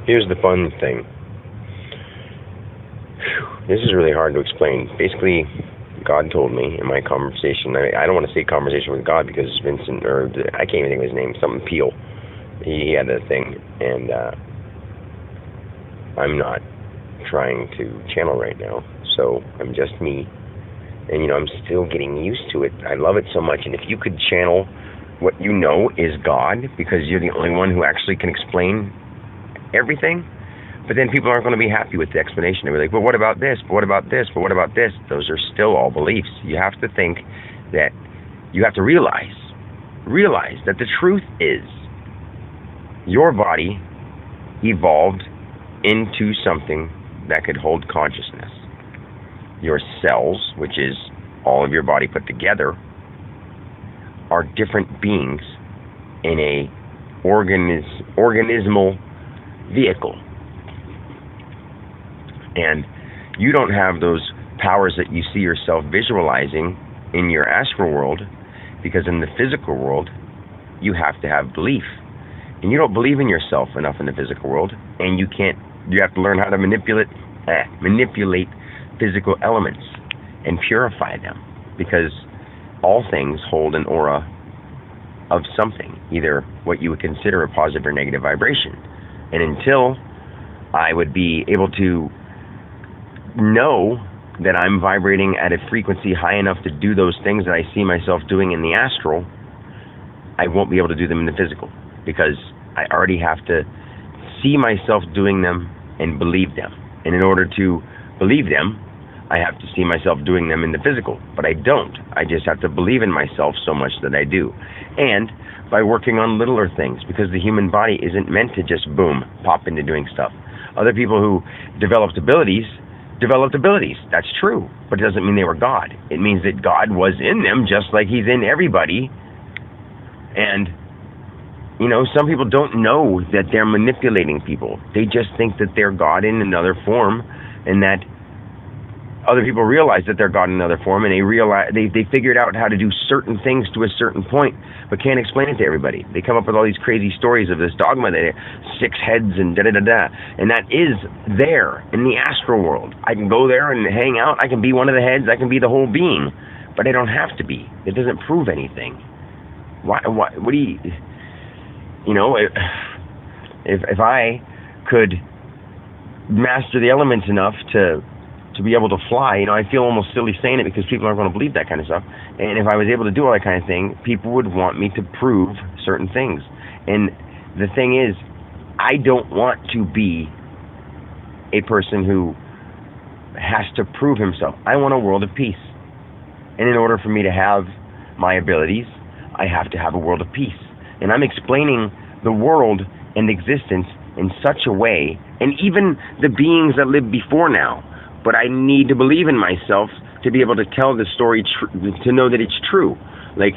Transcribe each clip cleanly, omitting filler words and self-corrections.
Here's the fun thing. This is really hard to explain. Basically, God told me in my conversation. I don't want to say conversation with God because Vincent, or I can't even think of his name. Something Peel. He had that thing, and I'm not trying to channel right now. So I'm just me, and I'm still getting used to it. I love it so much. And if you could channel what you know is God, because you're the only one who actually can explain everything. But then people aren't going to be happy with the explanation. They'll be like, well, what about this? But what about this? But what about this? Those are still all beliefs. You have to think that you have to realize that the truth is your body evolved into something that could hold consciousness. Your cells, which is all of your body put together, are different beings in a organismal vehicle. And you don't have those powers that you see yourself visualizing in your astral world, because in the physical world, you have to have belief. And you don't believe in yourself enough in the physical world, and you have to learn how to manipulate physical elements and purify them, because all things hold an aura of something, either what you would consider a positive or negative vibration. And until I would be able to know that I'm vibrating at a frequency high enough to do those things that I see myself doing in the astral, I won't be able to do them in the physical, because I already have to see myself doing them and believe them. And in order to believe them, I have to see myself doing them in the physical. But I don't. I just have to believe in myself so much that I do. And by working on littler things, because the human body isn't meant to just boom, pop into doing stuff. Other people who developed abilities. That's true. But it doesn't mean they were God. It means that God was in them just like he's in everybody. And, some people don't know that they're manipulating people. They just think that they're God in another form, and that other people realize that they're God in another form, and they figured out how to do certain things to a certain point, but can't explain it to everybody. They come up with all these crazy stories of this dogma that 6 heads and da-da-da-da, and that is there in the astral world. I can go there and hang out. I can be one of the heads. I can be the whole being, but I don't have to be. It doesn't prove anything. Why? What do you? If I could master the elements enough to be able to fly, I feel almost silly saying it because people aren't going to believe that kind of stuff. And if I was able to do all that kind of thing, people would want me to prove certain things. And the thing is, I don't want to be a person who has to prove himself. I want a world of peace. And in order for me to have my abilities, I have to have a world of peace. And I'm explaining the world and existence in such a way, and even the beings that lived before now. But I need to believe in myself to be able to tell the story, to know that it's true. Like,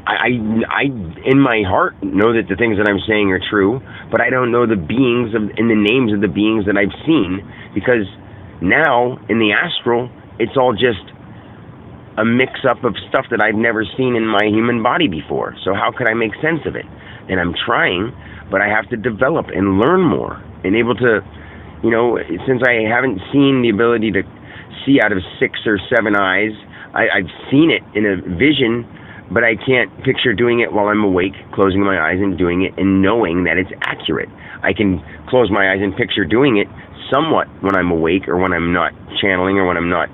I in my heart know that the things that I'm saying are true, but I don't know the beings and the names of the beings that I've seen, because now in the astral, it's all just a mix-up of stuff that I've never seen in my human body before. So how could I make sense of it? And I'm trying, but I have to develop and learn more and able to, since I haven't seen the ability to see out of 6 or 7 eyes, I've seen it in a vision, but I can't picture doing it while I'm awake, closing my eyes and doing it and knowing that it's accurate. I can close my eyes and picture doing it somewhat when I'm awake, or when I'm not channeling, or when I'm not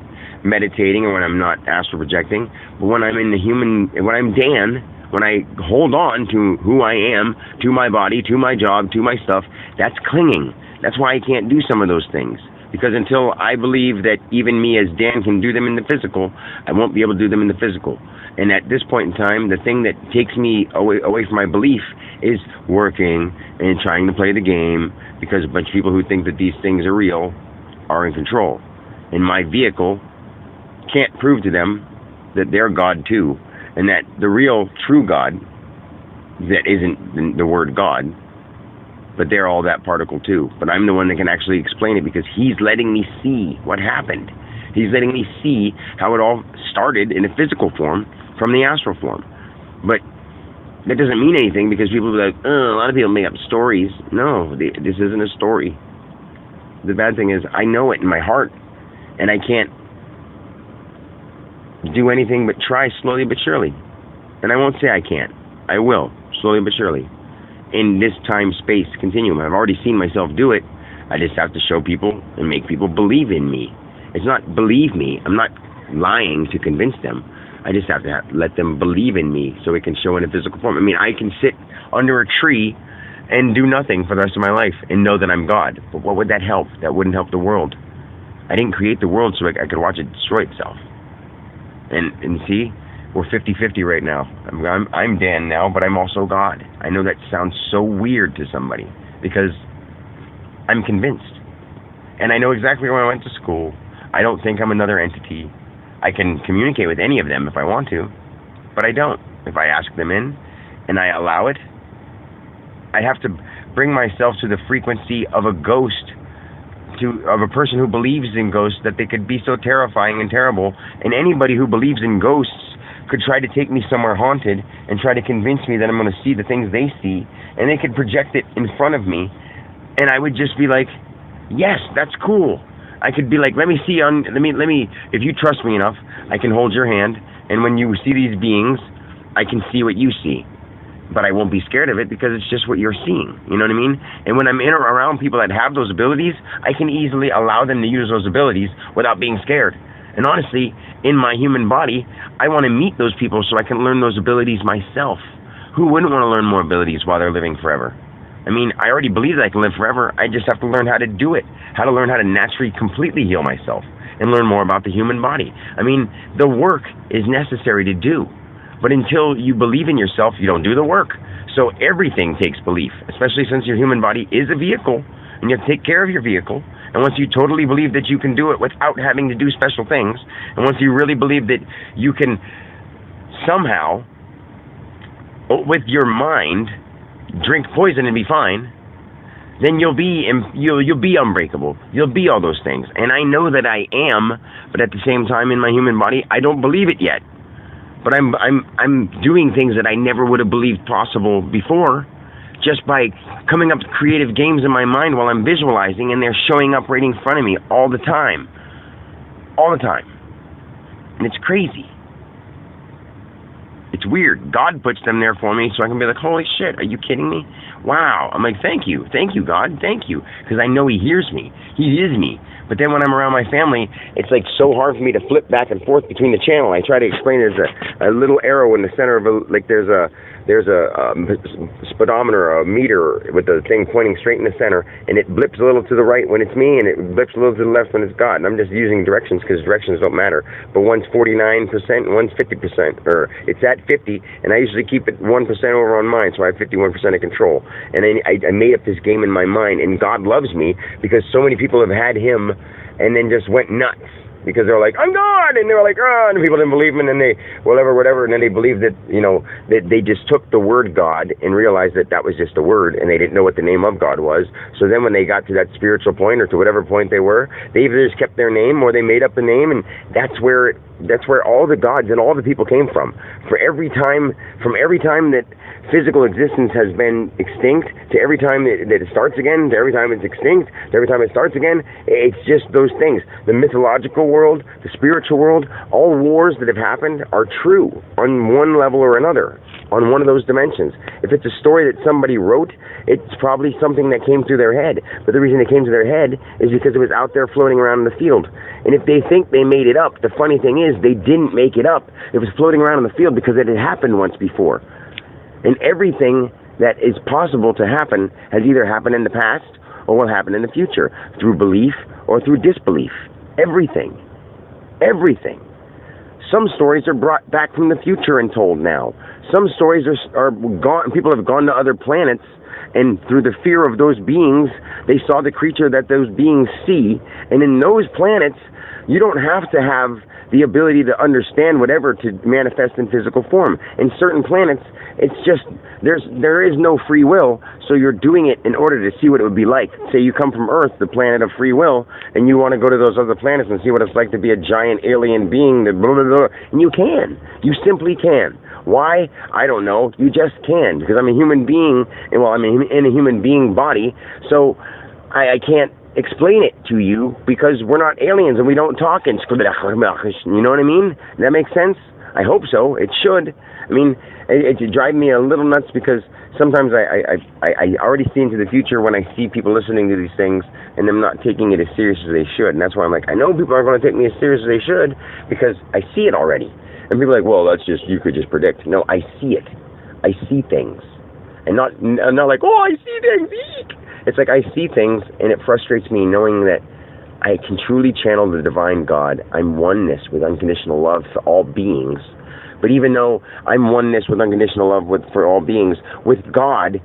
meditating, or when I'm not astral projecting. But when I'm when I'm Dan, when I hold on to who I am, to my body, to my job, to my stuff, that's clinging. That's why I can't do some of those things. Because until I believe that even me as Dan can do them in the physical, I won't be able to do them in the physical. And at this point in time, the thing that takes me away from my belief is working and trying to play the game, because a bunch of people who think that these things are real are in control. And my vehicle can't prove to them that they're God too, and that the real true God, that isn't the word God, but they're all that particle too. But I'm the one that can actually explain it, because he's letting me see what happened. He's letting me see how it all started in a physical form from the astral form. But that doesn't mean anything because people will be like, oh, a lot of people make up stories. No, this isn't a story. The bad thing is I know it in my heart, and I can't do anything but try slowly but surely. And I won't say I can't. I will, slowly but surely. In this time-space continuum, I've already seen myself do it. I just have to show people and make people believe in me. It's not believe me. I'm not lying to convince them. I just have to let them believe in me so it can show in a physical form. I mean, I can sit under a tree and do nothing for the rest of my life and know that I'm God. But what would that help? That wouldn't help the world. I didn't create the world so I could watch it destroy itself. And see, we're 50-50 right now. I'm Dan now, but I'm also God. I know that sounds so weird to somebody because I'm convinced. And I know exactly where I went to school. I don't think I'm another entity. I can communicate with any of them if I want to, but I don't. If I ask them in and I allow it, I'd have to bring myself to the frequency of a ghost, of a person who believes in ghosts, that they could be so terrifying and terrible. And anybody who believes in ghosts could try to take me somewhere haunted and try to convince me that I'm going to see the things they see, and they could project it in front of me, and I would just be like, yes, that's cool. I could be like, let me, if you trust me enough, I can hold your hand, and when you see these beings, I can see what you see. But I won't be scared of it because it's just what you're seeing. You know what I mean? And when I'm around people that have those abilities, I can easily allow them to use those abilities without being scared. And honestly, in my human body, I want to meet those people so I can learn those abilities myself. Who wouldn't want to learn more abilities while they're living forever? I mean, I already believe that I can live forever. I just have to learn how to do it, how to learn how to naturally, completely heal myself and learn more about the human body. I mean, the work is necessary to do, but until you believe in yourself, you don't do the work. So everything takes belief, especially since your human body is a vehicle, and you have to take care of your vehicle. And once you totally believe that you can do it without having to do special things, and once you really believe that you can somehow, with your mind, drink poison and be fine, then you'll be unbreakable. You'll be all those things. And I know that I am, but at the same time in my human body, I don't believe it yet. But I'm doing things that I never would have believed possible before, just by coming up with creative games in my mind while I'm visualizing, and they're showing up right in front of me all the time. All the time. And it's crazy. It's weird. God puts them there for me so I can be like, holy shit, are you kidding me? Wow. I'm like, thank you, God, thank you. Because I know he hears me. He is me. But then when I'm around my family, it's like so hard for me to flip back and forth between the channel. I try to explain there's a little arrow in the center of there's a speedometer, a meter with the thing pointing straight in the center, and it blips a little to the right when it's me, and it blips a little to the left when it's God. And I'm just using directions because directions don't matter. But one's 49%, one's 50%, or it's at 50, and I usually keep it 1% over on mine, so I have 51% of control. And then I made up this game in my mind, and God loves me because so many people have had him and then just went nuts. Because they're like, I'm God, and they were like, oh, and people didn't believe him, and then they, whatever, and then they believed that, that they just took the word God and realized that that was just a word, and they didn't know what the name of God was. So then when they got to that spiritual point, or to whatever point they were, they either just kept their name, or they made up a name, and that's where all the gods and all the people came from. From every time that physical existence has been extinct, to every time that it starts again, to every time it's extinct, to every time it starts again, it's just those things. The mythological world, the spiritual world, all wars that have happened are true on one level or another, on one of those dimensions. If it's a story that somebody wrote, it's probably something that came through their head. But the reason it came to their head is because it was out there floating around in the field. And if they think they made it up, the funny thing is they didn't make it up. It was floating around in the field because it had happened once before. And everything that is possible to happen has either happened in the past or will happen in the future, through belief or through disbelief. Everything. Some stories are brought back from the future and told now. Some stories are gone. People have gone to other planets, and through the fear of those beings, they saw the creature that those beings see. And in those planets, you don't have to have the ability to understand whatever to manifest in physical form. In certain planets, it's just, there is no free will, so you're doing it in order to see what it would be like. Say you come from Earth, the planet of free will, and you want to go to those other planets and see what it's like to be a giant alien being, that blah, blah, blah, and you can. You simply can. Why? I don't know. You just can, because I'm a human being, and well, I'm in a human being body, so I can't explain it to you because we're not aliens and we don't talk in, you know what I mean? Does that make sense? I hope so. It should. I mean, it drives me a little nuts because sometimes I already see into the future when I see people listening to these things and them not taking it as serious as they should. And that's why I'm like, I know people aren't going to take me as serious as they should because I see it already. And people are like, well, you could just predict. No, I see it. I see things. And not like, oh, I see things. Eek! It's like I see things, and it frustrates me knowing that I can truly channel the divine God. I'm oneness with unconditional love for all beings. But even though I'm oneness with unconditional love for all beings, with God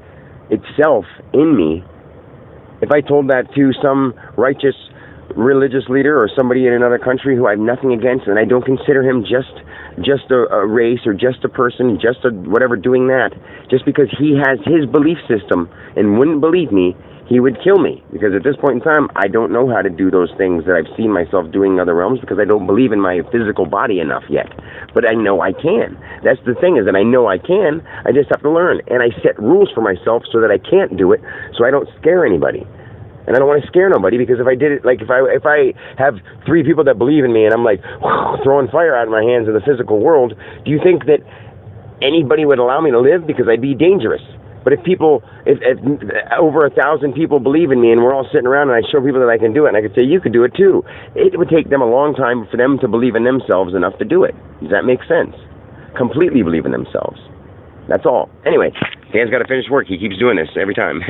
itself in me, if I told that to some righteous religious leader or somebody in another country who I have nothing against, and I don't consider him just a race or just a person, just a whatever doing that, just because he has his belief system and wouldn't believe me, he would kill me. Because at this point in time, I don't know how to do those things that I've seen myself doing in other realms because I don't believe in my physical body enough yet. But I know I can. That's the thing, is that I know I can. I just have to learn. And I set rules for myself so that I can't do it, so I don't scare anybody. And I don't want to scare nobody, because if I did it, like if I have 3 people that believe in me and I'm like throwing fire out of my hands in the physical world, do you think that anybody would allow me to live? Because I'd be dangerous. But if over 1,000 people believe in me and we're all sitting around and I show people that I can do it, and I could say, you could do it too, it would take them a long time for them to believe in themselves enough to do it. Does that make sense? Completely believe in themselves. That's all. Anyway, Dan's got to finish work. He keeps doing this every time.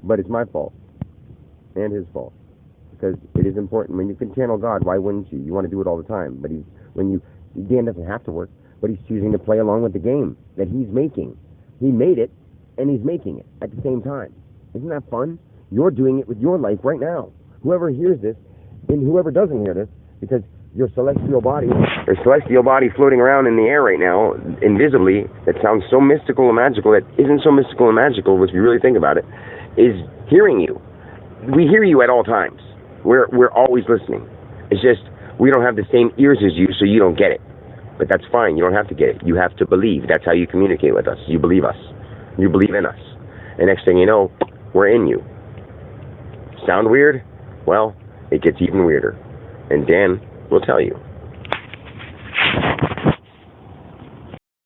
But it's my fault. And his fault. Because it is important. When you can channel God, why wouldn't you? You want to do it all the time. But Dan doesn't have to work, but he's choosing to play along with the game that he's making. He made it, and he's making it at the same time. Isn't that fun? You're doing it with your life right now. Whoever hears this, and whoever doesn't hear this, because your celestial body floating around in the air right now, invisibly, that sounds so mystical and magical, that isn't so mystical and magical if you really think about it, is hearing you. We hear you at all times. We're always listening. It's just we don't have the same ears as you, so you don't get it. But that's fine. You don't have to get it. You have to believe. That's how you communicate with us. You believe us. You believe in us. And next thing you know, we're in you. Sound weird? Well, it gets even weirder. And Dan will tell you.